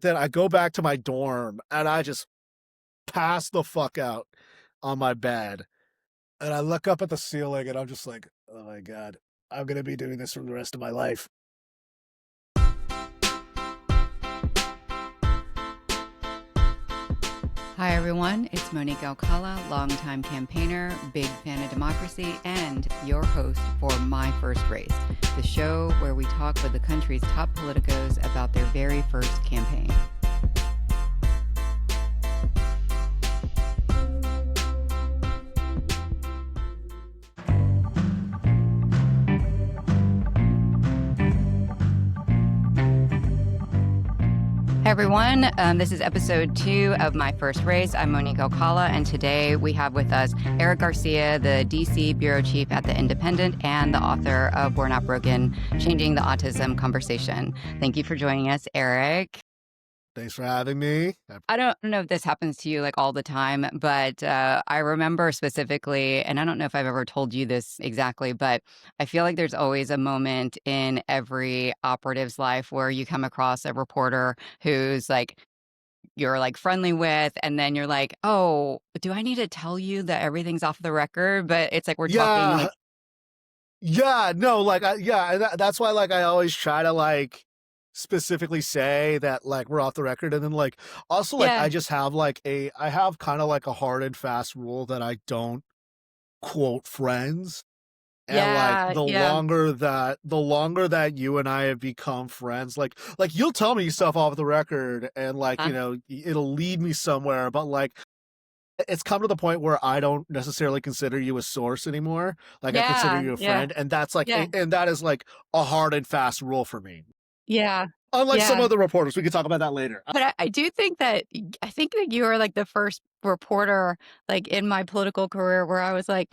Then I go back to my dorm and I just pass the fuck out on my bed. And I look up at the ceiling and I'm just like, oh my God, I'm going to be doing this for the rest of my life. Hi everyone, it's Monique Alcala, longtime campaigner, big fan of democracy, and your host for My First Race, the show where we talk with the country's top politicos about their very first campaign. Hey everyone, this is episode 2 of My First Race. I'm Monique Alcala, and today we have with us Eric Garcia, the DC bureau chief at The Independent and the author of We're Not Broken, Changing the Autism Conversation. Thank you for joining us, Eric. Thanks for having me. I don't know if this happens to you like all the time, but I remember specifically, and I don't know if I've ever told you this exactly, but I feel like there's always a moment in every operative's life where you come across a reporter who's like, you're like friendly with, and then you're like, oh, do I need to tell you that everything's off the record? But it's like we're talking like, No, that's why like I always try to like specifically say that like we're off the record, and then like also like yeah, I just have like I have kind of like a hard and fast rule that I don't quote friends. And like yeah, yeah, the longer that you and I have become friends, like you'll tell me stuff off the record and like, uh, it'll lead me somewhere, but like it's come to the point where I don't necessarily consider you a source anymore. Like I consider yeah, you a yeah, friend, and that's like yeah, and that is like a hard and fast rule for me. yeah, Unlike some yeah. other reporters, we can talk about that later. But I do think that I think that you were like the first reporter like in my political career where I was like,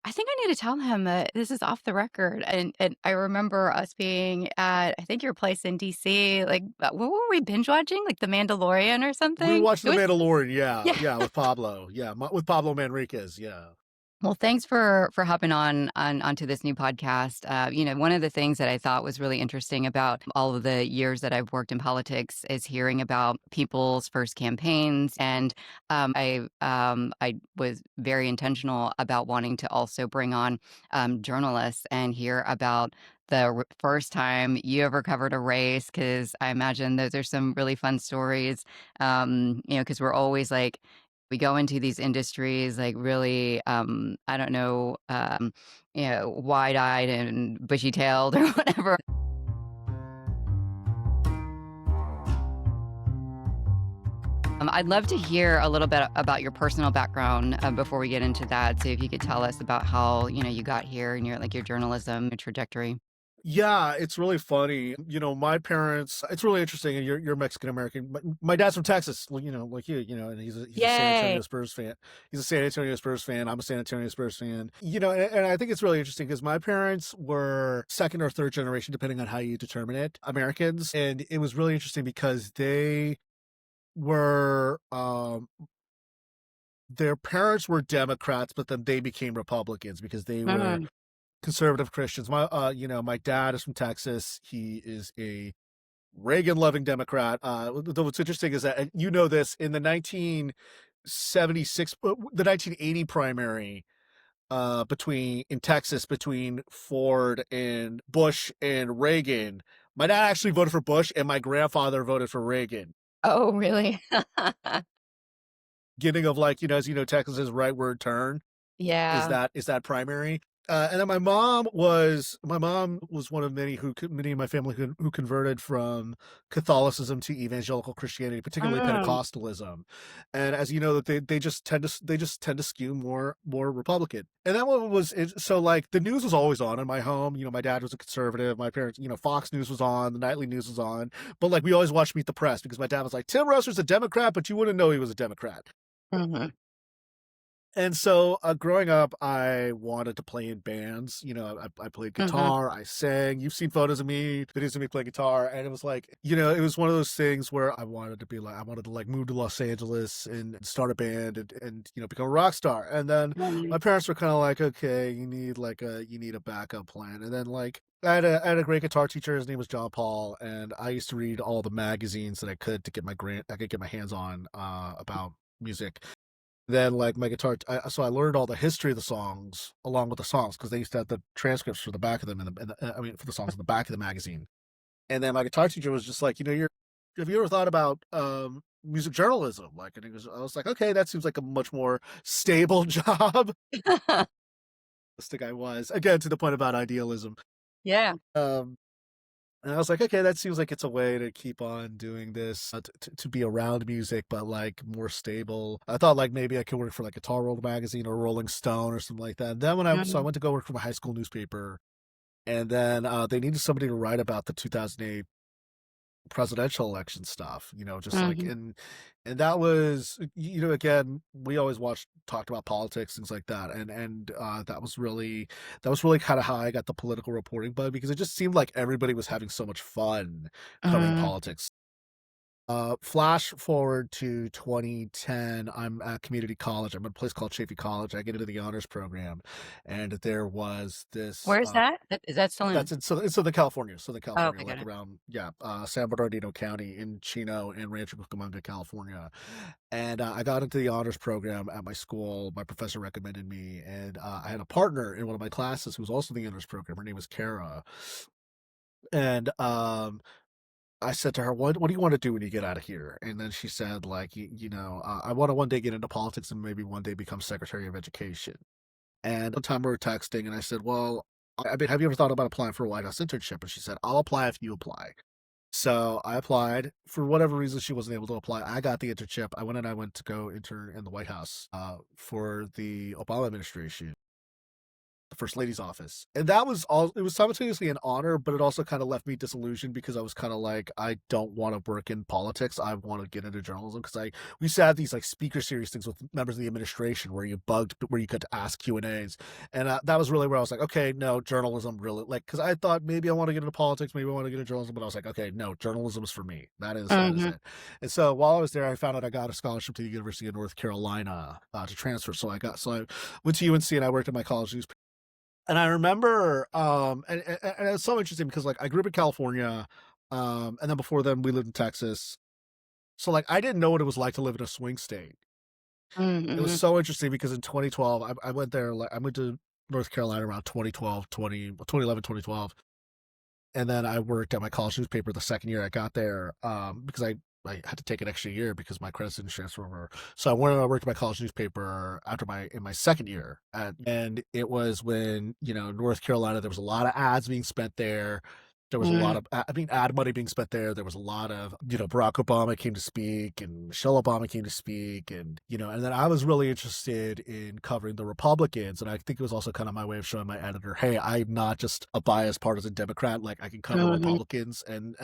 I think I need to tell him that this is off the record. And I remember us being at I think your place in DC, like what were we binge watching? Like The Mandalorian or We were something? watching It The was Mandalorian, yeah, yeah. yeah, with Pablo, yeah, with Pablo Manriquez, yeah. Well, thanks for hopping onto this new podcast. One of the things that I thought was really interesting about all of the years that I've worked in politics is hearing about people's first campaigns, and I was very intentional about wanting to also bring on journalists and hear about the first time you ever covered a race, because I imagine those are some really fun stories. Because we're always like we go into these industries like really I don't know, wide-eyed and bushy-tailed or whatever. I'd love to hear a little bit about your personal background before we get into that. So if you could tell us about how you got here and your journalism trajectory. Yeah, it's really funny. My parents, it's really interesting, and you're Mexican American. My dad's from Texas, like and he's a San Antonio Yay. Spurs fan. He's a San Antonio Spurs fan. I'm a San Antonio Spurs fan. And I think it's really interesting because my parents were second or third generation, depending on how you determine it, Americans. And it was really interesting because they were their parents were Democrats, but then they became Republicans because they were Mm. conservative Christians. My dad is from Texas. He is a Reagan-loving Democrat. What's interesting is that, and this, in the 1976, the 1980 primary in Texas between Ford and Bush and Reagan, my dad actually voted for Bush, and my grandfather voted for Reagan. Oh, really? Beginning of like, as Texas's rightward turn. Is Yeah. that primary? And then my mom was one of many in my family who converted from Catholicism to evangelical Christianity, particularly Mm. Pentecostalism. And as you know, that they just tend to skew more Republican. And that one so like the news was always on in my home. My dad was a conservative. My parents, Fox News was on, the nightly news was on. But like we always watched Meet the Press because my dad was like, Tim Russell's a Democrat, but you wouldn't know he was a Democrat. Mhm. And so, growing up, I wanted to play in bands. You know, I played Mhm. guitar, I sang. You've seen photos of me, videos of me playing guitar, and it was like, it was one of those things where I wanted to like move to Los Angeles and start a band and become a rock star. And then Mhm. my parents were kind of like, okay, you need a backup plan. And then like I had a great guitar teacher. His name was John Paul, and I used to read all the magazines that I could to get my grant I could get my hands on about music. Then, like, my guitar so I learned all the history of the songs along with the songs because they used to have the transcripts for the back of them for the songs in the back of the magazine. And then my guitar teacher was just like, "You're have you ever thought about, music journalism?" Like, and I was like, "Okay, that seems like a much more stable job." The guy was, again, to the point about idealism. Yeah. Um And I was like, okay, that seems like it's a way to keep on doing this, to be around music, but like more stable. I thought like maybe I could work for like Guitar World magazine or Rolling Stone or something like that. Then I Mhm. went to go work for my high school newspaper, and then they needed somebody to write about the 2008 presidential election stuff, just like Mhm. and that was, again, we always talked about politics, things like that, and that was really kind of how I got the political reporting bug because it just seemed like everybody was having so much fun covering Mhm. politics. Flash forward to 2010, I'm at community college. I'm at a place called Chaffey College. I get into the honors program, and there was this Where is that? Is that still in? that's in Southern Oh, California, okay, got like it. around, San Bernardino County in Chino and Rancho Cucamonga, California. And I got into the honors program at my school. My professor recommended me, and I had a partner in one of my classes who was also in the honors program. Her name was Kara, and I said to her, "What do you want to do when you get out of here?" And then she said, like, I want to one day get into politics and maybe one day become Secretary of Education. And one time we were texting, and I said, "Well, I mean, have you ever thought about applying for a White House internship?" And she said, "I'll apply if you apply." So I applied. For whatever reason, she wasn't able to apply. I got the internship. I went to go intern in the White House for the Obama administration, the First Lady's office. And that was all, it was simultaneously an honor, but it also kind of left me disillusioned because I was kind of like, I don't want to work in politics. I want to get into journalism because we used to have these like speaker series things with members of the administration where you could ask Q&As. And that was really where I was like, okay, no, journalism really, like, because I thought maybe I want to get into politics, maybe I want to get into journalism, but I was like, okay, no, journalism is for me. That is Mhm. it. And so while I was there, I found out I got a scholarship to the University of North Carolina to transfer. So I went to UNC and I worked at my college newspaper. And I remember, and it's so interesting because like I grew up in California, and then before then we lived in Texas. So like I didn't know what it was like to live in a swing state. It was Mhm. so interesting because in 2012, I went there, like I went to North Carolina around 2011, 2012. And then I worked at my college newspaper the second year I got there, because I had to take an extra year because my credits didn't transfer over. So I went and I worked at my college newspaper in my second year, and it was when North Carolina, there was a lot of ads being spent there. There was a lot Mhm. of, ad money being spent there. There was a lot of, Barack Obama came to speak and Michelle Obama came to speak. And then I was really interested in covering the Republicans. And I think it was also kind of my way of showing my editor, hey, I'm not just a biased partisan Democrat. Like I can cover Mhm. Republicans. And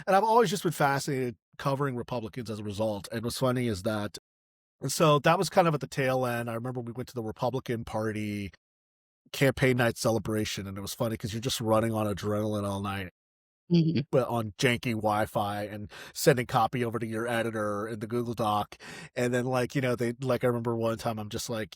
I've always just been fascinated covering Republicans as a result. And what's funny is that, and so that was kind of at the tail end. I remember we went to the Republican Party campaign night celebration, and it was funny because you're just running on adrenaline all night Mhm. but on janky Wi-Fi and sending copy over to your editor in the Google Doc. And then they like I remember one time I'm just like,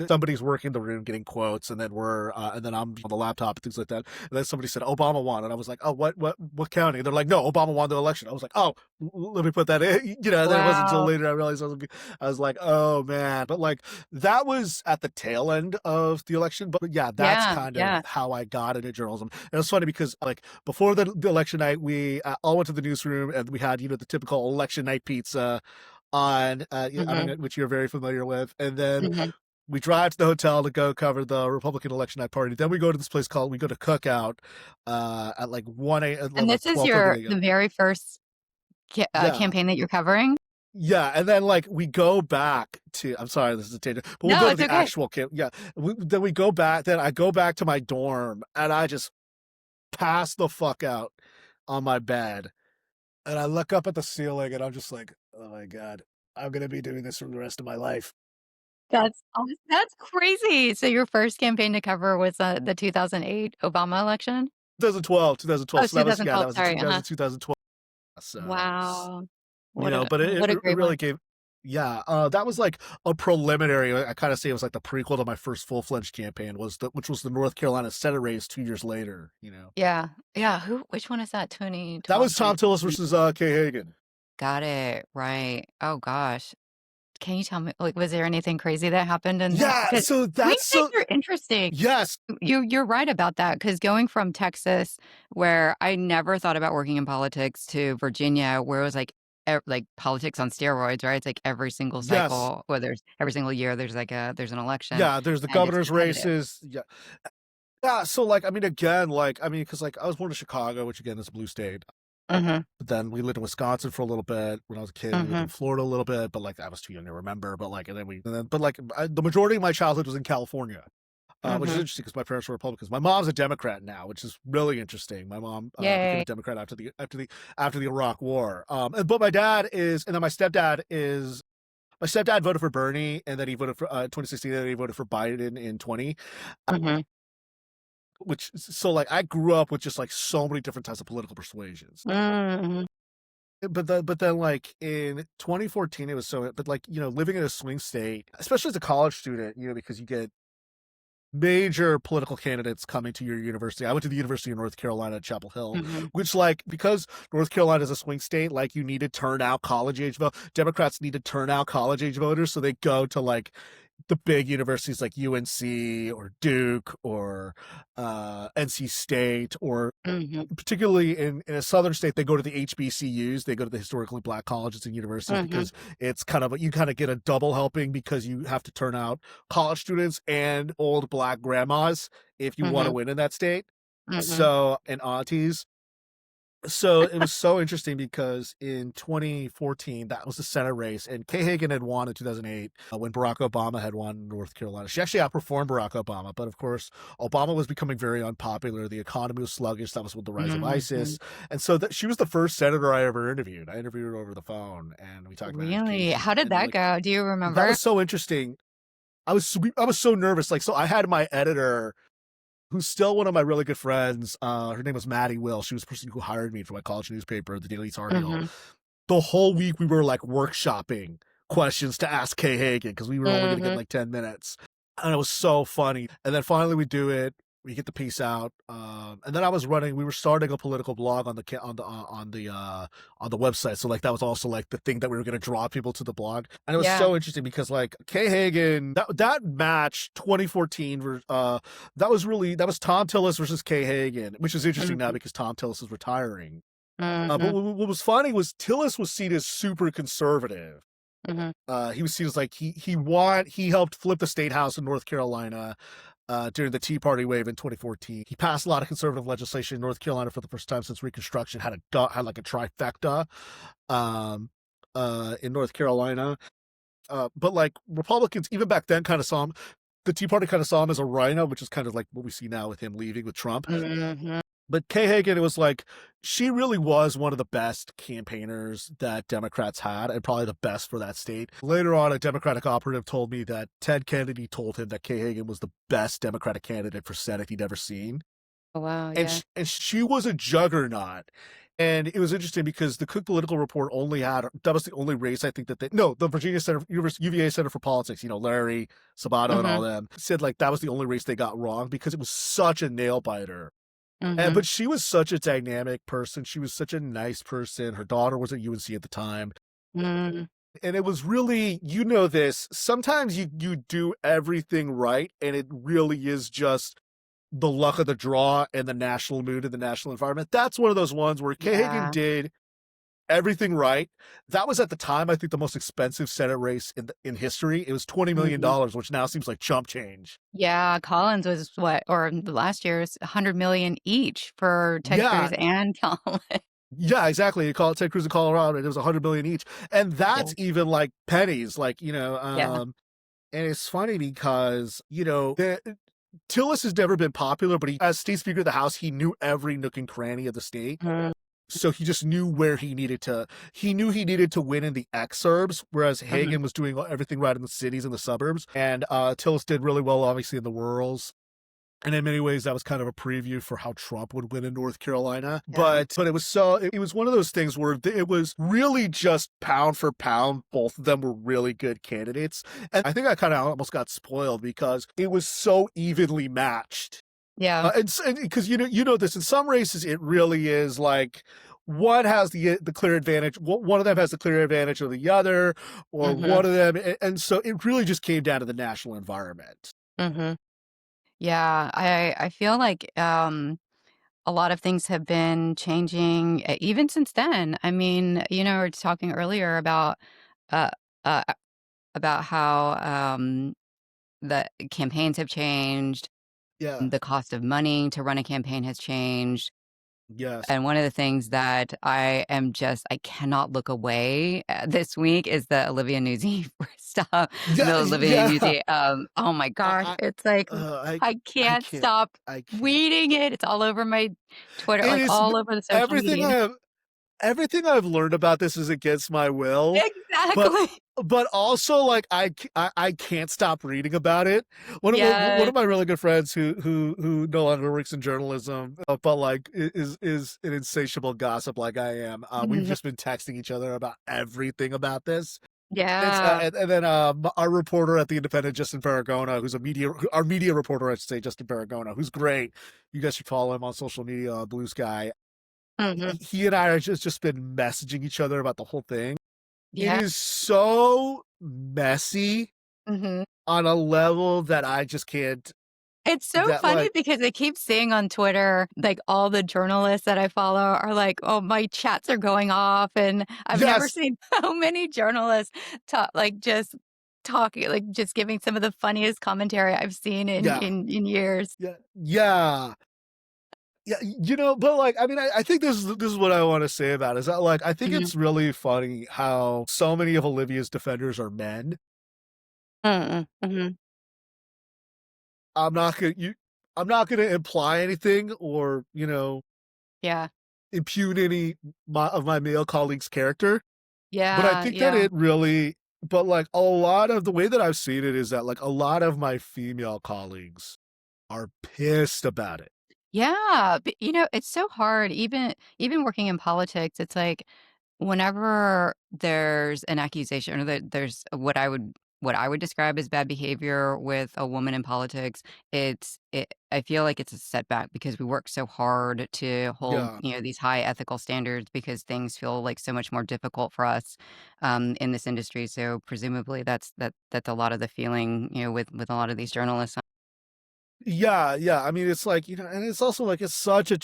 somebody's working the room getting quotes and then and then I'm on the laptop and things like that. And then somebody said Obama won. And I was like, oh, what county? And they're like, no, Obama won the election. I was like, oh, let me put that in. And then it wasn't until Wow. later I realized I was like, oh man. But like that was at the tail end of the election. But yeah, that's Yeah, kind of yeah. how I got into journalism. And it was funny because like before the election night, we all went to the newsroom and we had, the typical election night pizza on, I don't Mhm. know, which you're very familiar with. And then Mhm. we drive to the hotel to go cover the Republican election night party. Then we go to this place we go to Cookout at like 1 a at And like this is 12:30 your a.m. the very first Yeah. campaign that you're covering? Yeah, and then like we go back to, I'm sorry, this is a tangent, but we'll No, go to it's the okay. actual camp. Yeah, then we go back. Then I go back to my dorm and I just pass the fuck out on my bed. And I look up at the ceiling and I'm just like, oh my God, I'm going to be doing this for the rest of my life. That's crazy. So your first campaign to cover was, the 2008 Obama election? 2012, 2012. Oh, So that was, yeah, that 2012, was sorry, that was uh-huh. in 2012. So, Wow. but What a it great really one. gave, yeah, that was like a preliminary. I kind of say it was like the prequel to my first full fledged campaign, which was the North Carolina Senate race 2 years later. Yeah. Yeah, which one is that? That 2012, was Tom Tillis 2016? versus Kay Hagan. Got it, right. Oh gosh. Can you tell me, like, was there anything crazy that happened in that? Yeah, Because so swing that's states so are interesting. yes, You're right about that. Because going from Texas, where I never thought about working in politics, to Virginia, where it was like politics on steroids, right? It's like every single yes, cycle, well, there's every single year there's an election, yeah. There's the and it's governor's competitive. races. Yeah, yeah. So like, I mean, again, like, I mean, because like I was born in Chicago, which again is a blue state. Mhm, But then we lived in Wisconsin for a little bit when I was a kid. We lived in mhm, Florida a little bit, but like I was too young to remember. But like, but like the majority of my childhood was in California, which is mhm. interesting because my parents were Republicans. My mom's a Democrat now, which is really interesting. My mom became a Yay. Democrat after the Iraq War. But my dad is, and then my stepdad voted for Bernie, and then he voted for 2016, and then he voted for Biden in 20. Mhm, Which so like I grew up with just like so many different types of political persuasions. mhm, But then like in 2014 it was so, but like living in a swing state, especially as a college student, because you get major political candidates coming to your university. I went to the University of North Carolina at Chapel Hill, mhm, which like because North Carolina is a swing state, like you need to turn out college age vote. Democrats need to turn out college age voters, so they go to like the big universities like UNC or Duke or NC State, or mhm, particularly in a southern state, they go to the HBCUs. They go to the historically black colleges and universities mhm, because it's you kind of get a double helping because you have to turn out college students and old black grandmas if you want to mhm, win in that state. mhm. So, and aunties. So it was so interesting because in 2014, that was the Senate race, and Kay Hagan had won in 2008 when Barack Obama had won in North Carolina. She actually outperformed Barack Obama, but of course, Obama was becoming very unpopular. The economy was sluggish. That was with the rise of Mhm. ISIS. And so she was the first senator I ever interviewed. I interviewed her over the phone, and we talked about Really? education. How did And that like, go? Do you that remember? was so interesting. I was so nervous. Like, so I had my editor, who's still one of my really good friends. Her name was Maddie Will. She was the person who hired me for my college newspaper, the Daily Tar Heel. Mhm, The whole week we were like workshopping questions to ask Kay Hagan because we were only going to get mhm. like 10 minutes. And it was so funny. And then finally we do it. We get the piece out. And then we were starting a political blog on the website. So like that was also like the thing that we were going to draw people to the blog. And it was Yeah. so interesting because like Kay Hagan, that match 2014, that was Tom Tillis versus Kay Hagan, which is interesting now Mhm, because Tom Tillis is retiring. But mhm, what was funny was Tillis was seen as super conservative. mhm, He was seen as like he helped flip the state house in North Carolina during the Tea Party wave in 2014. He passed a lot of conservative legislation in North Carolina for the first time since Reconstruction. Had like a trifecta um, in North Carolina. But like Republicans, even back then, kind of saw him. The Tea Party kind of saw him as a rhino, which is kind of like what we see now with him leaving with Trump. mhm. But Kay Hagan, it was like she really was one of the best campaigners that Democrats had, and probably the best for that state. Later on, a Democratic operative told me that Ted Kennedy told him that Kay Hagan was the best Democratic candidate for Senate he'd ever seen, Oh, wow, and yeah. she was a juggernaut. And it was interesting because the Cook Political Report only had that was the only race I think that the Virginia Center UVA Center for Politics, Larry Sabato and all Mhm, them said like that was the only race they got wrong because it was such a nail biter. mhm, But she was such a dynamic person. She was such a nice person. Her daughter was at UNC at the time. mm. And it was really, this, sometimes you do everything right, and it really is just the luck of the draw and the national mood and the national environment. That's one of those ones where Kay Hagan Yeah. did everything right. That was at the time, I think, the most expensive Senate race in history. It was Mhm. $20 million, which now seems like chump change. Yeah, Collins was what, or the last year's 100,000,000 each for Ted Yeah, Cruz and Collins. Yeah, exactly. You call it Ted Cruz in Colorado, and it was 100 million each, and Yeah, that's even like pennies. Like yeah. and it's funny because Tillis has never been popular, but he, as state speaker of the House, he knew every nook and cranny of the state. Mhm. So he just knew where he knew he needed to win in the exurbs, whereas Mhm. Hagen was doing everything right in the cities and the suburbs. And Tillis did really well, obviously, in the rurals. And in many ways, that was kind of a preview for how Trump would win in North Carolina. Yeah. But it was one of those things where it was really just pound for pound, both of them were really good candidates. And I think I kind of almost got spoiled because it was so evenly matched. Yeah. And because you know this in some races, it really is like one has the clear advantage. One of them has the clear advantage of the other, or Mhm. one of them, and so it really just came down to the national environment. Mhm. Yeah, I feel like, a lot of things have been changing, even since then. I mean, we were talking earlier uh, uh, about how, the campaigns have changed, Yeah. the cost of money to run a campaign has changed. Yes. And one of the things that I cannot look away this week is the Olivia Nuzzi stuff. Yeah. The Olivia Yeah. Nuzzi, oh my gosh, I it's like I I I can't can't. stop I can't. reading it. It's all over my Twitter, It like is all over the social everything media. I have everything I've learned about this is against my will, but Exactly. also like I can't stop reading about it. One Yes. of my really good friends who no longer works in journalism, but like is an insatiable gossip like I am. We've Mhm. just been texting each other about everything about this. Yeah. And then our reporter at the Independent, Justin Farragona, our media reporter, I should say, Justin Farragona, who's great. You guys should follow him on social media, Blue Sky. Mhm. He and I are just been messaging each other about the whole thing. It Yeah. is so messy Mhm. on a level that I just can't. It's so That funny like because I keep seeing on Twitter, like, all the journalists that I follow are like, "Oh, my chats are going off," and I've never yes, seen so many journalists talk like, just talking like, just giving some of the funniest commentary I've seen in yeah, in years. yeah. Yeah, but like, I mean, I think this is what I want to say about it, is that like I think Mhm. it's really funny how so many of Olivia's defenders are men. Mm, mhm. I'm not gonna you I'm not gonna imply anything or, Yeah. impugn any of my male colleagues' character, but I Yeah, think that yeah. it really but like a lot of the way that I've seen it is that like a lot of my female colleagues are pissed about it. Yeah, but, it's so hard even working in politics, it's like whenever there's an accusation or that there's what I would describe as bad behavior with a woman in politics, I feel like it's a setback because we work so hard to hold, Yeah. these high ethical standards because things feel like so much more difficult for us in this industry. So presumably that's a lot of the feeling, with a lot of these journalists. Yeah, yeah. I mean, it's like, and it's also like it's such a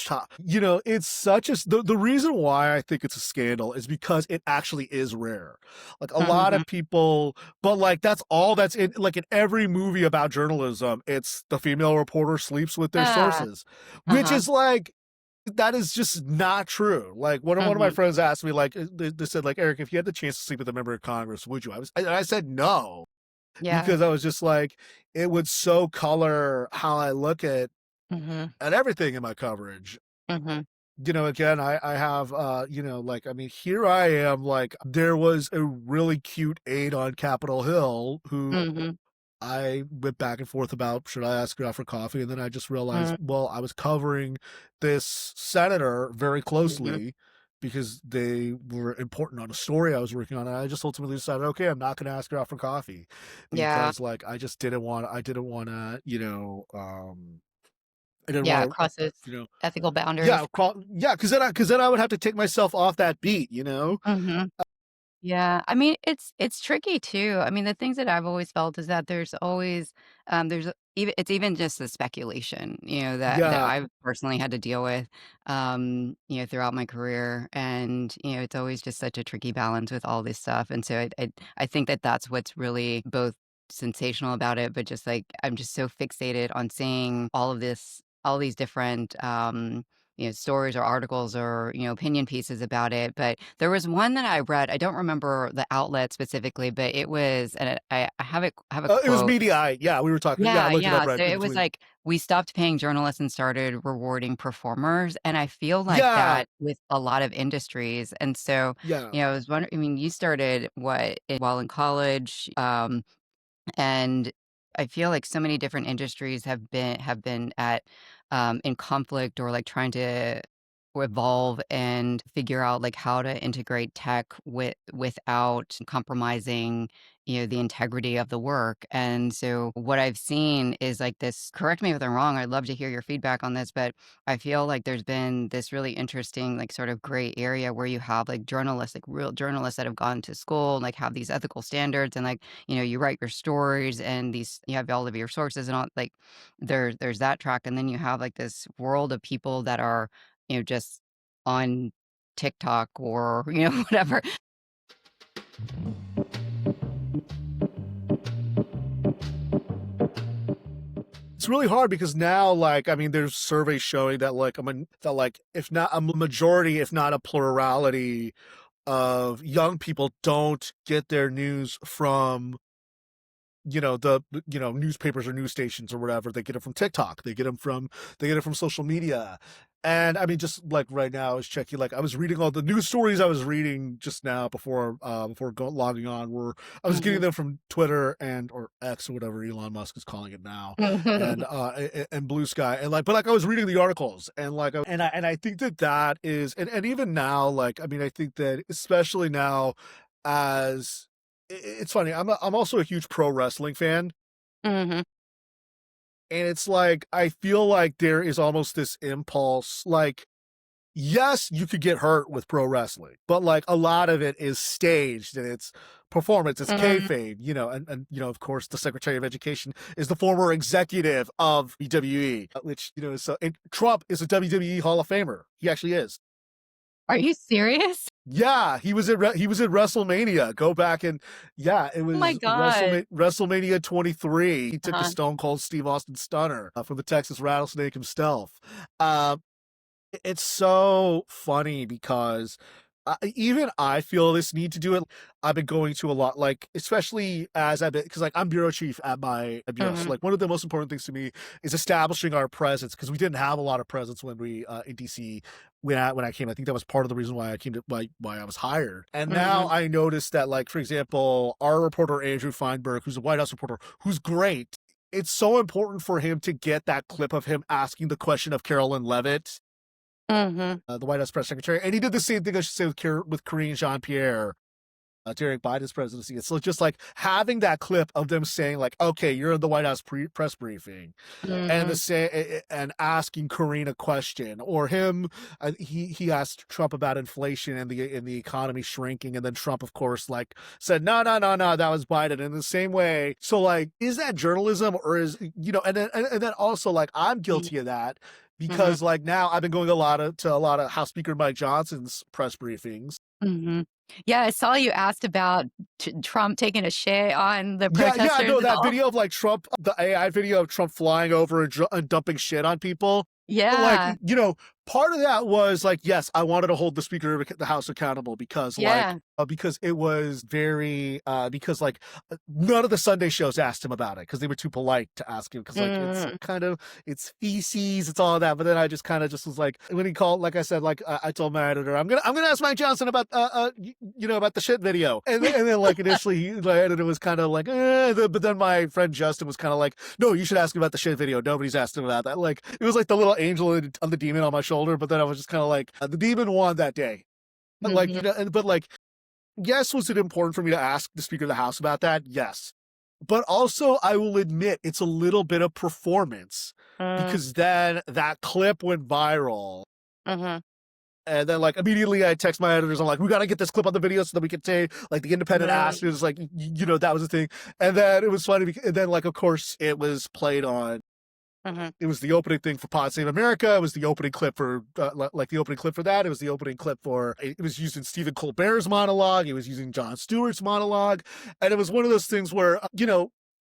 it's such a the reason why I think it's a scandal is because it actually is rare. Like a lot Mhm. of people, but like that's all that's in every movie about journalism, it's the female reporter sleeps with their Yeah. sources, which Uh-huh. is like that is just not true. Like one of my Mhm. friends asked me, like they said, like, Eric, if you had the chance to sleep with a member of Congress, would you? I said no, Yeah. because I was just like, it would so color how I look Mhm. at everything in my coverage. Mhm. Again, I have, like, I mean, here I am, like, there was a really cute aide on Capitol Hill who Mhm. I went back and forth about, should I ask her out for coffee? And then I just realized, Mhm. well, I was covering this senator very Mhm. closely because they were important on a story I was working on. And I just ultimately decided, okay, I'm not going to ask her out for coffee Yeah. because like, I didn't want to, I didn't Yeah, want it to, crosses ethical yeah, boundaries. yeah. Cause then I would have to take myself off that beat. Mhm. Yeah, I mean, it's tricky too. I mean, the things that I've always felt is that there's always, it's even just the speculation, that Yeah. I've personally had to deal with, throughout my career, and it's always just such a tricky balance with all this stuff, and so I think that that's what's really both sensational about it, but just like I'm just so fixated on seeing all of this, all these different, stories or articles or, opinion pieces about it. But there was one that I read. I don't remember the outlet specifically, but it was, and I have a It was quote. Mediaite. Yeah, we were talking. Yeah, I Yeah, looked it up yeah. right So in it was between. like we stopped paying journalists and started rewarding performers. And I feel like Yeah, that with a lot of industries. And so, yeah. I was wondering, I mean, you started while in college. And I feel like so many different industries have been at in conflict or like trying to evolve and figure out like how to integrate tech without compromising the integrity of the work. And so what I've seen is like this, correct me if I'm wrong, I'd love to hear your feedback on this, but I feel like there's been this really interesting like sort of gray area where you have like journalists, like real journalists that have gone to school and like have these ethical standards, and like you write your stories and these you have all of your sources and all, like there's that track, and then you have like this world of people that are just on TikTok or whatever. It's really hard because now, like, I mean, there's surveys showing that, like, if not a majority, if not a plurality of young people don't get their news from, newspapers or news stations or whatever. They get it from TikTok. They get it from social media. And I mean, just like right now, I was checking, like I was reading all the news stories I was reading just now before logging on, were I was getting Mhm. them from Twitter or X or whatever Elon Musk is calling it now, and Blue Sky, and like, but like I was reading the articles, and like, I think that is, and even now, like, I mean, I think that especially now, as it's funny, I'm also a huge pro wrestling fan. Mhm. And it's like, I feel like there is almost this impulse, like, yes, you could get hurt with pro wrestling, but like a lot of it is staged and it's performance, it's Mhm. kayfabe, and of course, the Secretary of Education is the former executive of WWE, which, so and Trump is a WWE Hall of Famer. He actually is. Are you serious? Yeah, he was at WrestleMania. Go back and yeah, it Oh my was god. WrestleMania 23. He took a Uh-huh. Stone Cold Steve Austin stunner from the Texas Rattlesnake himself. Um, it's so funny because even I feel this need to do it. I've been going to a lot, like, especially as I've been, because like I'm bureau chief at my bureau. So Mhm. like one of the most important things to me is establishing our presence, because we didn't have a lot of presence when we in DC when I came. I think that was part of the reason why I came to why I was hired. And now Mhm. I noticed that, like, for example, our reporter Andrew Feinberg, who's a White House reporter, who's great. It's so important for him to get that clip of him asking the question of Carolyn Levitt, Mhm. the White House press secretary, and he did the same thing, I should say, with Karine Jean-Pierre during Biden's presidency. It's just like having that clip of them saying, like, "Okay, you're in the White House press briefing," and Mhm. and asking Karine a question, or him. He asked Trump about inflation and the economy shrinking, and then Trump, of course, like said, "No, no, no, no, that was Biden." In the same way, so like, is that journalism, or is, and then also, like, I'm guilty of that. Mhm. Because like now I've been going to a lot of House Speaker Mike Johnson's press briefings. Mhm. Yeah, I saw you asked about Trump taking a shit on the Yeah, yeah, protesters no, and that all. video of like Trump, the AI video of Trump flying over and dumping shit on people. But like, Yeah. part of that was like, yes, I wanted to hold the Speaker of the House accountable, because like, Yeah. because it was very, because like none of the Sunday shows asked him about it because they were too polite to ask him, because like Mhm. it's feces, it's all that. But then I just kind of just was like, when he called, like I said, like I told my editor, I'm gonna ask Mike Johnson about about the shit video, and then like initially my editor was kind of like, but then my friend Justin was kind of like, no, you should ask him about the shit video. Nobody's asked him about that. Like, it was like the little angel on the demon on my shoulder. But then I was just kind of like, the demon won that day. But like, Mhm. but like, yes, was it important for me to ask the Speaker of the House about that? Yes. But also, I will admit, it's a little bit of performance, Mm. because then that clip went viral. Mhm. And then, like, immediately I text my editors. I'm like, we got to get this clip on the video so that we can say, like, the Independent asked. Mhm. It was like, that was the thing. And then it was funny because, and then, like, of course, it was played on. Mhm. It was the opening thing for Pod Save America. It was the opening clip for, like, the opening clip for that. It was the opening clip for, it was used in Stephen Colbert's monologue. It was using Jon Stewart's monologue. And it was one of those things where,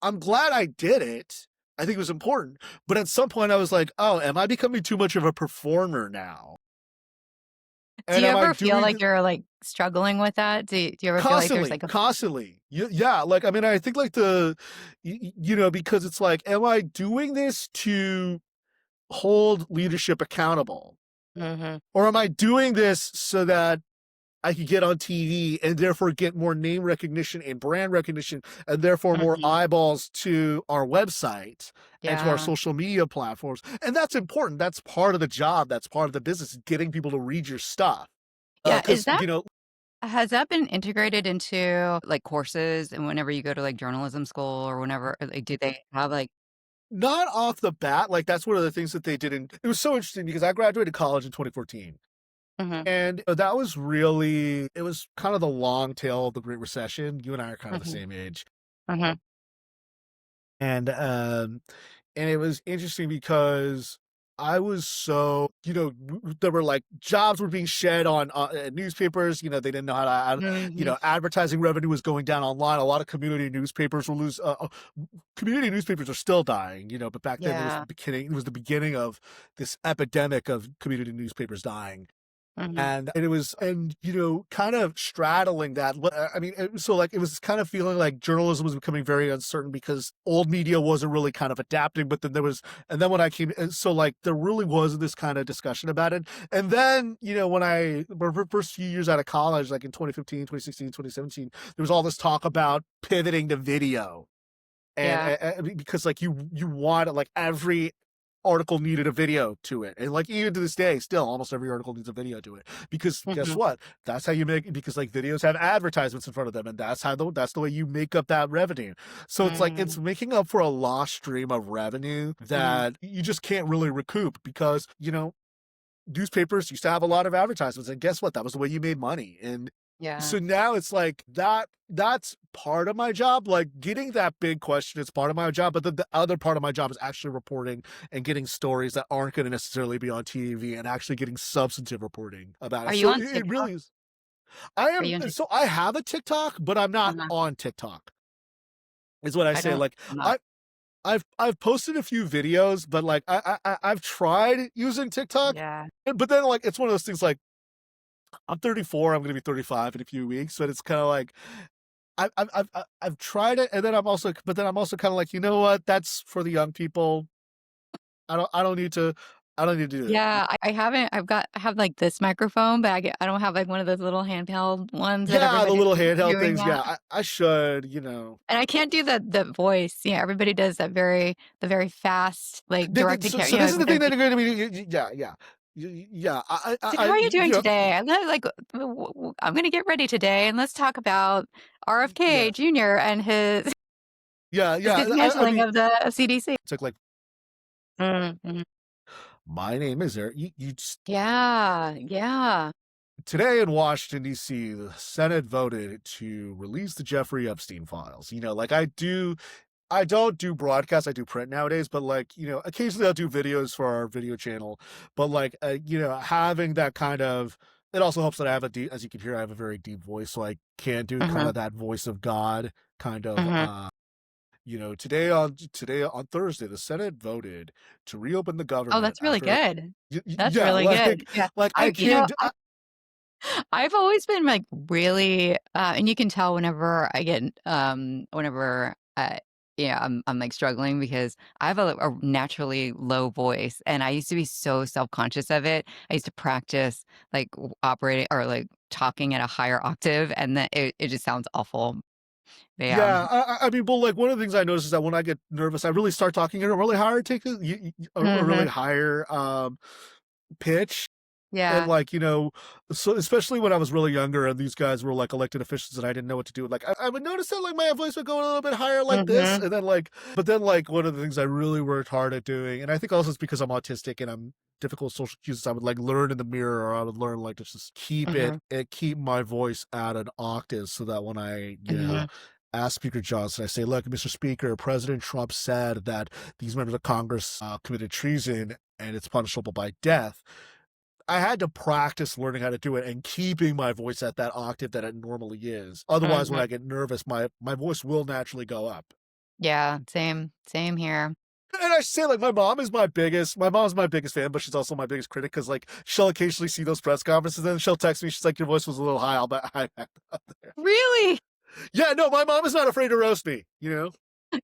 I'm glad I did it, I think it was important. But at some point I was like, oh, am I becoming too much of a performer now? Do And you am I ever feel doing like this you're, like, struggling with that? Do you ever feel like there's, constantly, like, a constantly? Yeah, like, I mean, I think like because it's like, am I doing this to hold leadership accountable? Mhm, Or am I doing this so that I could get on TV and therefore get more name recognition and brand recognition and therefore more mhm. eyeballs to our website and to our Yeah. social media platforms? And that's important. That's part of the job. That's part of the business, getting people to read your stuff. Yeah, is Because, that has that been integrated into, like, courses and whenever you go to, like, journalism school or whenever like, do they have, like not off the bat, like that's one of the things that they didn't. It was so interesting because I graduated college in 2014. Mhm, And that was really, it was kind of the long tail of the Great Recession. You and I are kind of the mhm, same age. mhm. And and it was interesting because I was so, there were like jobs were being shed on newspapers. They didn't know how to, Mhm. advertising revenue was going down online. A lot of community newspapers will lose. Community newspapers are still dying, but back then it was Yeah. the beginning. It was the beginning of this epidemic of community newspapers dying. Mhm, And it was, kind of straddling that. I mean, so like it was kind of feeling like journalism was becoming very uncertain because old media wasn't really kind of adapting. But then and then when I came, and so like there really was this kind of discussion about it. And then, my first few years out of college, like in 2015, 2016, 2017, there was all this talk about pivoting to video. And, yeah. because like you want like every article needed a video to it. And like even to this day, still almost every article needs a video to it. Because guess Mhm, what? That's how you make because like videos have advertisements in front of them, and that's the way you make up that revenue. So it's like it's mm, making up for a lost stream of revenue mhm. that you just can't really recoup because, newspapers used to have a lot of advertisements, and guess what? That was the way you made money. And Yeah. so now it's like that's part of my job. Like getting that big question is part of my job, but the other part of my job is actually reporting and getting stories that aren't going to necessarily be on TV and actually getting substantive reporting about it. Are you So on it TikTok? really is. I Are am you on so TikTok? I have a TikTok, but I'm not Uh-huh. on TikTok. Is what I I say. don't Like I'm not. I I've posted a few videos, but like I've tried using TikTok, Yeah. but then like it's one of those things like I'm 34. I'm going to be 35 in a few weeks, but it's kind of like I've tried it, and then I'm also kind of like, you know what? That's for the young people. I don't need to. I don't need to do it. Yeah, I haven't I have, like, this microphone, but I don't have, like, one of those little handheld ones that Yeah, the everybody's little handheld doing things. now. Yeah, I should. And I can't do the voice. Yeah, everybody does the very fast, like, direct to So, ca so this is the with their thing that video. you're going to be. Yeah, yeah, yeah. It's like, "How are you doing today?" And then, like, "I'm gonna get ready today, and let's talk about RFK yeah, Jr. and his yeah, his yeah. I dismantling mean, of the CDC." it's like Mhm. my name is Eric. Yeah, yeah. Today in Washington, D.C., the Senate voted to release the Jeffrey Epstein files. Like I don't do broadcasts, I do print nowadays, but like, occasionally I'll do videos for our video channel. But like, having that kind of, it also helps that I have as you can hear, I have a very deep voice. So I can do kind Mhm, of that voice of God kind of, mhm. today on Thursday, the Senate voted to reopen the Oh, government that's really after, good. That's yeah, really good. Yeah. like I I you know, can't, I've always been, like, really, and you can tell whenever, yeah, I'm, like, struggling because I have a naturally low voice, and I used to be so self-conscious of it. I used to practice, like, operating or, like, talking at a higher octave, and then it just sounds awful. Yeah. yeah, I mean, well, like one of the things I notice is that when I get nervous, I really start talking at a really higher a really Mhm. higher pitch. And Yeah. like, so especially when I was really younger and these guys were like elected officials and I didn't know what to do. Like I would notice that like my voice would go a little bit higher like this. Mhm. And then like, but then like one of the things I really worked hard at doing, and I think also it's because I'm autistic and I'm difficult with social cues, I would like learn in the mirror, or I would learn like to just Mhm. keep my voice at an octave so that when I, Mhm. ask Speaker Johnson, I say, look, Mr. Speaker, President Trump said that these members of Congress committed treason and it's punishable by death. I had to practice learning how to do it and keeping my voice at that octave that it normally is. Otherwise, when Mhm. I get nervous, my voice will naturally go up. Yeah, same here. And I say, like, my mom's my biggest fan, but she's also my biggest critic because, like, she'll occasionally see those press conferences and she'll text me. She's like, "Your voice was a little high. I'll bet high back up there." Really? Yeah, no, my mom is not afraid to roast me, you know?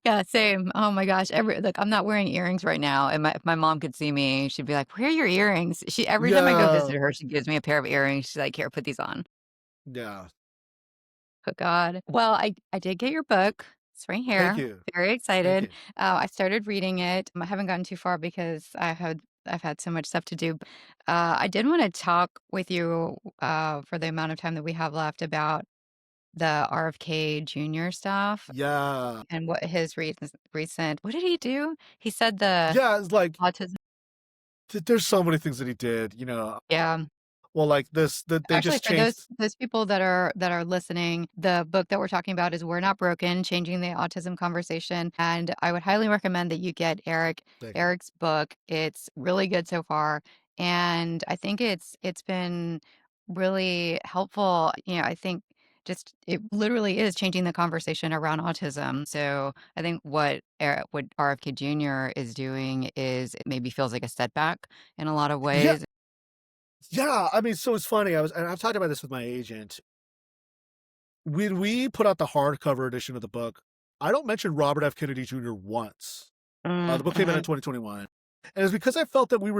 Yeah, same. Oh my gosh. Look, I'm not wearing earrings right now. And if my mom could see me, she'd be like, "Where are your earrings?" Every time I go Yeah. visit her, she gives me a pair of earrings. She's like, "Here, put these on." Yeah. Oh God. Well, I did get your book. It's right Thank here. you. Very Thank excited. you. I started reading it. I haven't gotten too far because I've had so much stuff to do. I did want to talk with you for the amount of time that we have left about the RFK Jr. stuff Yeah. and what his recent. What did he do? He said the Yeah, it's like, autism. there's so many things that he did, you know? Yeah. Well, like this, that they Actually, just for changed. those people that are listening, the book that we're talking about is We're Not Broken: Changing the Autism Conversation, and I would highly recommend that you get Thank you. Eric's book. It's really good so far, and I think it's been really helpful. You know, I think just it literally is changing the conversation around autism. So I think what RFK Jr. is doing is it maybe feels like a setback in a lot of Yeah. ways. Yeah. I mean, so it's funny. And I've talked about this with my agent. When we put out the hardcover edition of the book, I don't mention Robert F. Kennedy Jr. once. The book came out in Mm-hmm. 2021. And it's because I felt that we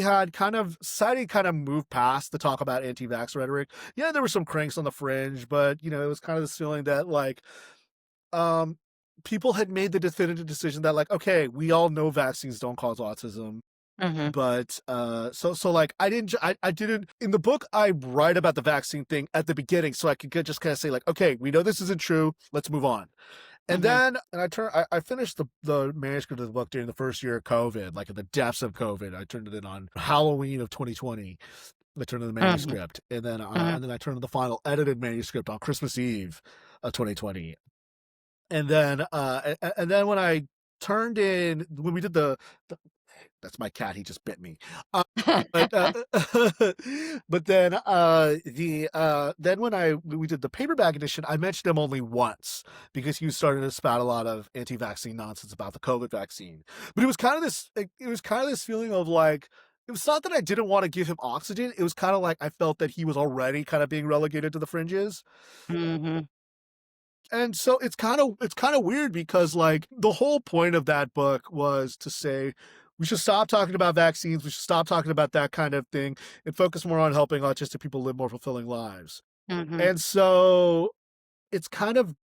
had kind of society kind of moved past the talk about anti-vax rhetoric. Yeah, there were some cranks on the fringe, but you know, it was kind of this feeling that um, people had made the definitive decision that like, okay, we all know vaccines don't cause autism. Mm-hmm. But so like I didn't in the book I write about the vaccine thing at the beginning so I could just kind of say like, okay, we know this isn't true, let's move on. And Mm-hmm. then I finished the manuscript of the book during the first year of COVID, like in the depths of COVID. I turned it in on Halloween of 2020. I turned in the Mm-hmm. manuscript, and then I turned in the final edited manuscript on Christmas Eve of 2020. And then when I turned in when we did the that's my cat. He just bit me. Uh, but but then when we did the paperback edition, I mentioned him only once because he was starting to spout a lot of anti-vaccine nonsense about the COVID vaccine. But it was kind of this feeling of like it was not that I didn't want to give him oxygen. It was kind of like I felt that he was already kind of being relegated to the fringes. Mhm. And so it's kind of weird because like the whole point of that book was to say we should stop talking about vaccines, we should stop talking about that kind of thing and focus more on helping autistic people live more fulfilling lives. Mhm. And so it's kind of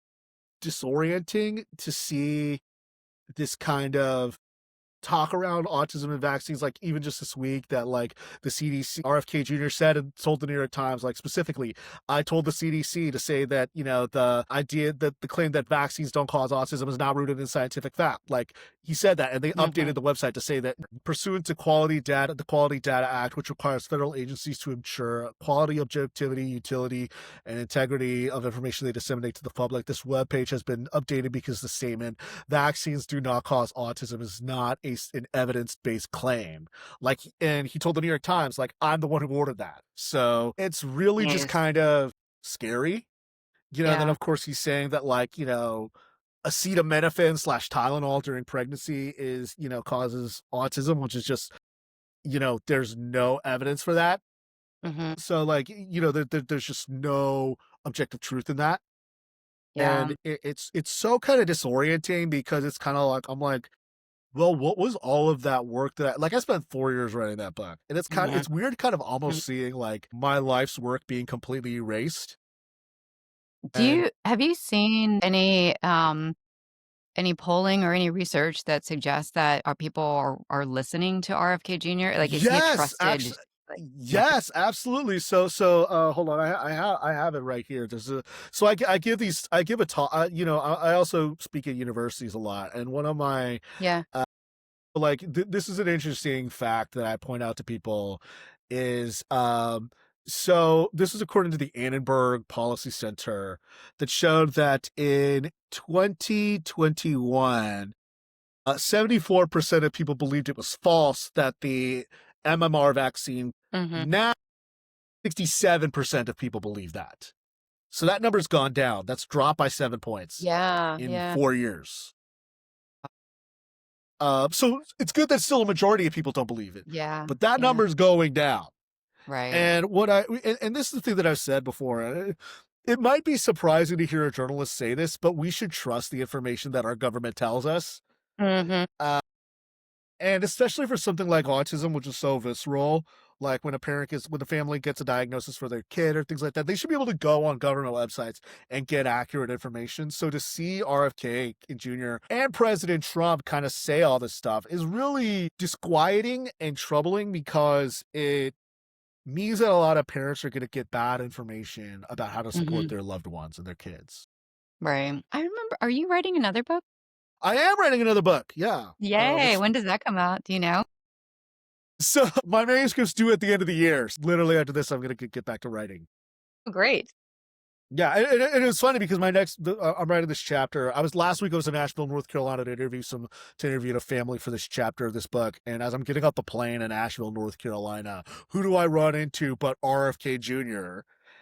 disorienting to see this kind of talk around autism and vaccines, like even just this week that like the CDC, RFK Jr. said and told the New York Times, like specifically, I told the CDC to say that, you know, the idea that the claim that vaccines don't cause autism is not rooted in scientific fact. Like he said that, and they Mhm. updated the website to say that pursuant to the Quality Data Act, which requires federal agencies to ensure quality, objectivity, utility, and integrity of information they disseminate to the public, this webpage has been updated because the statement vaccines do not cause autism is not an evidence-based claim. Like, and he told the New York Times, like, I'm the one who ordered that. So it's really just Yes. kind of scary, you know. And then Yeah. of course he's saying that like, you know, acetaminophen slash Tylenol during pregnancy is, you know, causes autism, which is just, you know, there's no evidence for that. Mhm. So like, you know, there's just no objective truth in that. Yeah. And it's so kind of disorienting because it's kind of like I'm like, well, what was all of that work that I spent 4 years writing that book, and Mhm. it's weird kind of Mhm. almost seeing, like, my life's work being completely erased, Do and you have you seen any polling or any research that suggests that our people are listening to RFK Jr.? Like, is he a yes, trusted, actually, like, metric? yes, absolutely, hold on, I have it right here, there's a so I give a talk, you know, I also speak at universities a lot, and one of my, Yeah. this is an interesting fact that I point out to people is so this is according to the Annenberg Policy Center that showed that in 2021 74% of people believed it was false that the MMR vaccine. Mhm. Now 67% of people believe that. So that number's gone down. That's dropped by 7 points Yeah, in yeah. 4 years. So it's good that still a majority of people don't believe it, Yeah. but that Yeah. number's going down. Right. And and this is the thing that I've said before. It might be surprising to hear a journalist say this, but we should trust the information that our government tells us. Mhm. Uh, and especially for something like autism, which is so visceral, like when when a family gets a diagnosis for their kid or things like that, they should be able to go on government websites and get accurate information. So to see RFK Jr. and President Trump kind of say all this stuff is really disquieting and troubling because it means that a lot of parents are going to get bad information about how to support Mhm. their loved ones and their kids. Right. I remember, are you writing another book? I am writing another book. Yeah. Yay. When does that come out? Do you know? So my manuscript's due at the end of the year. Literally after this, I'm going to get back to writing. Oh, great. Yeah, and it's funny because I'm writing this chapter. Last week. I was in Asheville, North Carolina, to interview a family for this chapter of this book. And as I'm getting off the plane in Asheville, North Carolina, who do I run into but RFK Jr.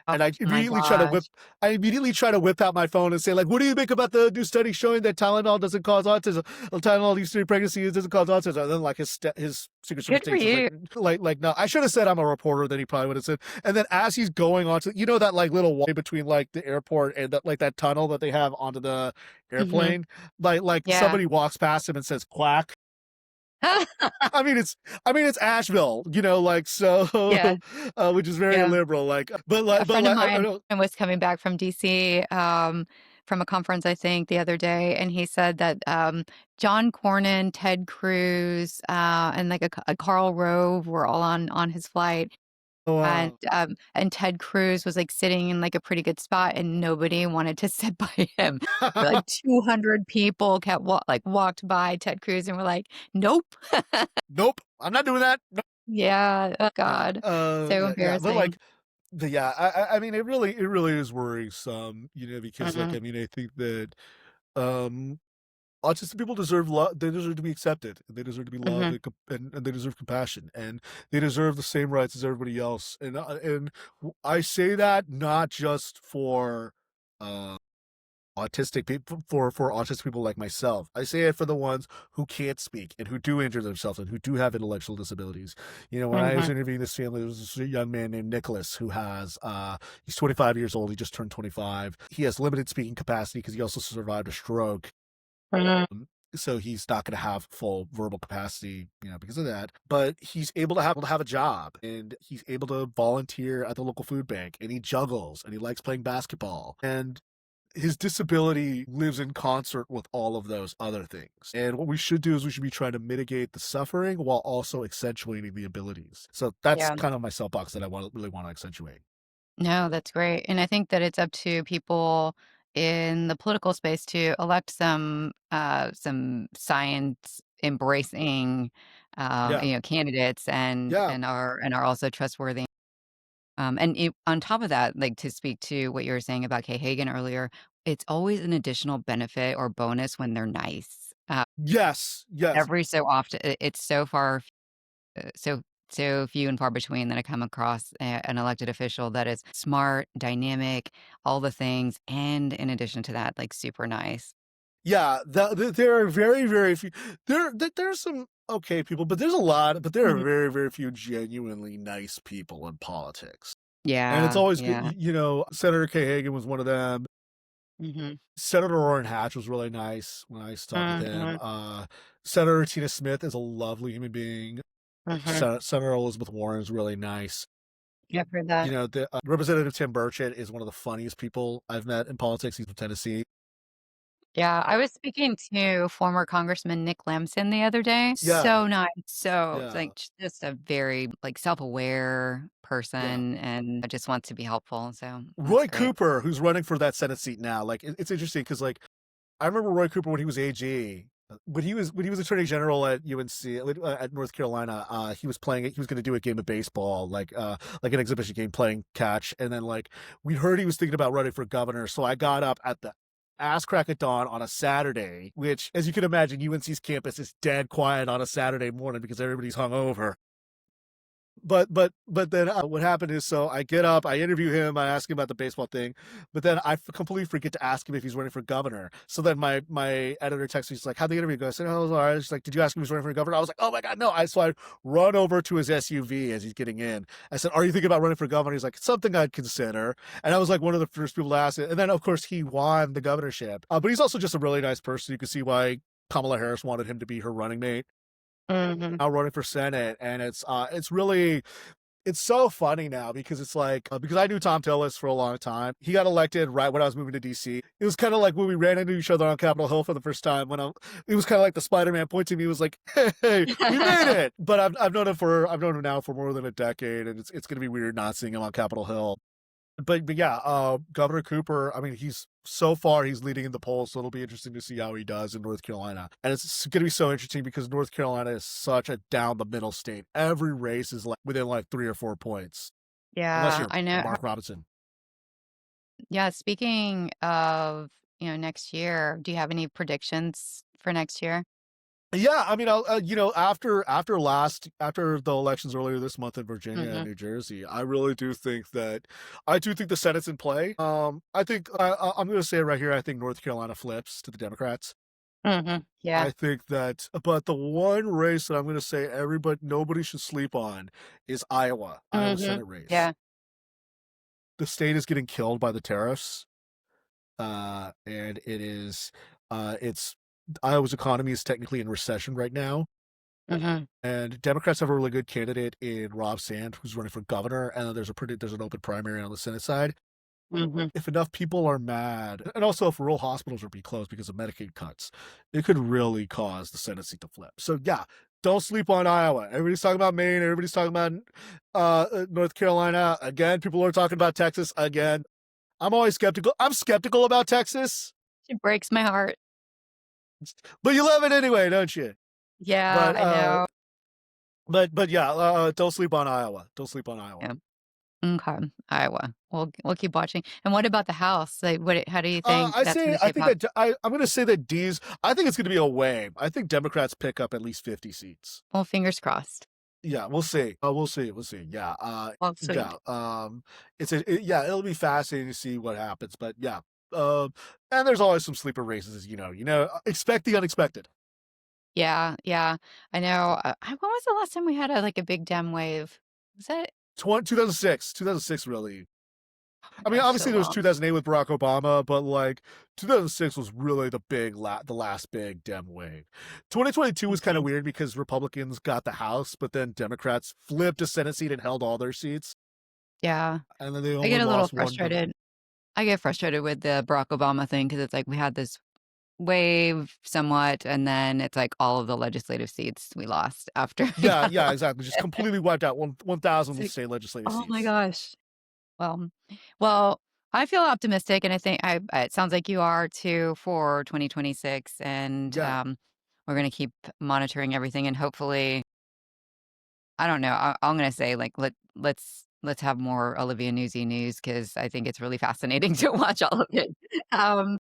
Oh And my gosh. I immediately try to whip out my phone and say, like, what do you think about the new study showing that Tylenol doesn't cause autism? Tylenol used to pregnancy doesn't cause autism. And then like his Secret Service Good for takes is you. no. I should have said I'm a reporter. Then he probably would have said. And then as he's going on to, that like little way between like the airport and that tunnel that they have onto the Mhm. airplane, like Yeah. somebody walks past him and says quack. I mean it's Asheville, like Yeah. so, which is very Yeah. liberal. Like, A friend of I mine don't. was coming back from DC, from a conference, I think, the other day, and he said that, John Cornyn, Ted Cruz, and, like, a Karl Rove were all on his flight, and Ted Cruz was, like, sitting in, like, a pretty good spot, and nobody wanted to sit by him. Like, 200 people kept walked by Ted Cruz and were like, "Nope." Nope, I'm not doing that. Yeah. Oh god. So Yeah, but embarrassing. like, yeah, I mean, it really is worrisome, because like, Mhm. I mean, I think that um autistic people deserve love. They deserve to be accepted. They deserve to be loved, Mhm. and they deserve compassion, and they deserve the same rights as everybody else. I say that not just for uh, autistic people, for autistic people like myself. I say it for the ones who can't speak and who do injure themselves and who do have intellectual disabilities. When I was Mhm. interviewing this family, there was this young man named Nicholas who he's 25 years old. He just turned 25. He has limited speaking capacity because he also survived a stroke. Mhm. So he's not going to have full verbal capacity, because of that. But he's able to have a job, and he's able to volunteer at the local food bank, and he juggles, and he likes playing basketball, and his disability lives in concert with all of those other things. And what we should do is we should be trying to mitigate the suffering while also accentuating the abilities. So that's Yeah. kind of my soapbox that I really want to accentuate. No, that's great. And I think that it's up to people in the political space to elect some science embracing Yeah. candidates Yeah. and are also trustworthy. On top of that, like to speak to what you were saying about Kay Hagan earlier, it's always an additional benefit or bonus when they're nice. Yes. Yes. Every so often, it's so far so few and far between that I come across an elected official that is smart, dynamic, all the things, and in addition to that, like super nice. Yeah, there are very, very few. There's some okay people, but there are Mhm. very, very few genuinely nice people in politics. And it's Yeah, always good, yeah. Senator Kay Hagan was one of them. Mhm. Senator Orrin Hatch was really nice when I used to talk with him. Mhm. Senator Tina Smith is a lovely human being. Mhm. Senator Elizabeth Warren is really nice. I've heard that. Representative Tim Burchett is one of the funniest people I've met in politics. He's from Tennessee. Yeah, I was speaking to former Congressman Nick Lamson the other day. Yeah, So nice. So, yeah, like, just a very, like, self-aware yeah. person and just wants to be helpful. So that's Roy great. Cooper, who's running for that Senate seat now, like it's interesting because like I remember Roy Cooper when he was AG, when he was Attorney General at UNC at North Carolina. He was playing it. He was going to do a game of baseball, like an exhibition game, playing catch, and then like we heard he was thinking about running for governor. So I got up at the ass crack at dawn on a Saturday, which, as you can imagine, UNC's campus is dead quiet on a Saturday morning because everybody's hungover. But then what happened is, so I get up, I interview him, I ask him about the baseball thing, but then completely forget to ask him if he's running for governor. So then my editor texts me, he's like, "How'd the interview go?" I said, "Oh, it was all right." She's like, "Did you ask him if he's running for governor?" I was like, "Oh my god, no!" I run over to his SUV as he's getting in. I said, "Are you thinking about running for governor?" He's like, "It's something I'd consider." And I was like one of the first people to ask it. And then of course he won the governorship. But he's also just a really nice person. You can see why Kamala Harris wanted him to be her running mate. Mhm. Now running for Senate, and it's really it's so funny now because it's like because I knew Tom Tillis for a long time. He got elected right when I was moving to DC. It was kind of like when we ran into each other on Capitol Hill for the first time. It was kind of like the Spider-Man pointing to me, was like, "Hey, we made it!" But I've known him now for more than a decade, and it's gonna be weird not seeing him on Capitol Hill. But yeah, Governor Cooper, I mean, he's leading in the polls, so it'll be interesting to see how he does in North Carolina. And it's going to be so interesting because North Carolina is such a down the middle state. Every race is like within like 3 or 4 points, unless Yeah, you're I know. Mark Robinson. Yeah, speaking of, next year, do you have any predictions for next year? Yeah, I mean, after the elections earlier this month in Virginia and Mhm, New Jersey, I do think the Senate's in play. I'm going to say it right here. I think North Carolina flips to the Democrats. mhm, yeah, I think that, but the one race that I'm going to say nobody should sleep on is Iowa mhm, Senate race. yeah, The state is getting killed by the tariffs, and it's Iowa's economy is technically in recession right now, mhm, and Democrats have a really good candidate in Rob Sand, who's running for governor, and then there's an open primary on the Senate side. mhm. If enough people are mad, and also if rural hospitals are being closed because of Medicaid cuts, it could really cause the Senate seat to flip. So yeah, don't sleep on Iowa. Everybody's talking about Maine. Everybody's talking about North Carolina. Again, people are talking about Texas again. I'm always skeptical. I'm skeptical about Texas, It breaks my heart. but you love it anyway, don't you? Yeah, But I know. yeah, don't sleep on Iowa. Don't sleep on Iowa. Yeah, okay, Iowa. We'll keep watching. And what about the House? Like, how do you think that's gonna shape up? I'm going to say that D's. I think it's going to be a wave. I think Democrats pick up at least 50 seats. Well, fingers crossed. Yeah, we'll see. We'll see. We'll see. Yeah. Well, Yeah. sweet. Yeah, it'll be fascinating to see what happens. But yeah. Um, and there's always some sleeper races, as you know. Expect the unexpected. Yeah, yeah, I know. When was the last time we had a big Dem wave? Was that 2006, really. oh my I mean, gosh, so obviously there was long. 2008 with Barack Obama, but like 2006 was really the last big Dem wave. 2022 was kind of Mhm. weird because Republicans got the House, but then Democrats flipped a Senate seat and held all their seats, Yeah, and then they I only get a little lost one. frustrated. I get frustrated with the Barack Obama thing because it's like we had this wave somewhat, and then it's like all of the legislative seats we lost after we Yeah, got yeah, exactly. Just completely wiped out 1,000 it's like, state legislative oh my seats. gosh. Well, well, I feel optimistic, and I think it sounds like you are too for 2026, and Yeah, we're gonna keep monitoring everything, and hopefully, I don't know. I'm gonna say like let's have more Olivia Nuzzi news because I think it's really fascinating to watch all of it. Um,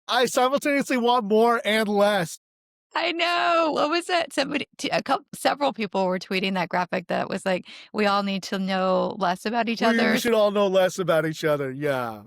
I simultaneously want more and less. I know. What was it? Several people were tweeting that graphic that was like, we all need to know less about each We other. should all know less about each other. Yeah,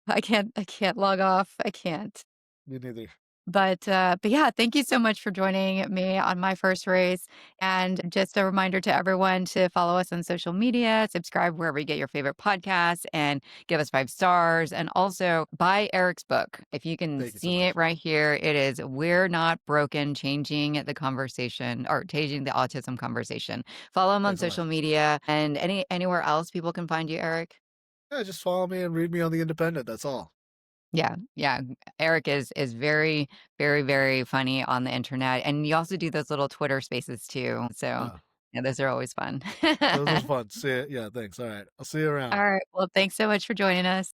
I can't log off. I can't. me neither. But yeah, thank you so much for joining me on my first race. And just a reminder to everyone to follow us on social media, subscribe wherever you get your favorite podcasts, and give us 5 stars. And also buy Eric's book. If you can Thank you so see it much. right here, it is We're Not Broken, Changing the Conversation or Changing the Autism Conversation. Follow him on Thanks so social much. media and anywhere else people can find you, Eric. Yeah, just follow me and read me on the Independent. That's all. Yeah, yeah. Eric is very, very, very funny on the internet, and you also do those little Twitter spaces too. So, Uh, yeah, those are always fun. those are fun. See ya. Yeah, thanks. All right, I'll see you around. All right. Well, thanks so much for joining us.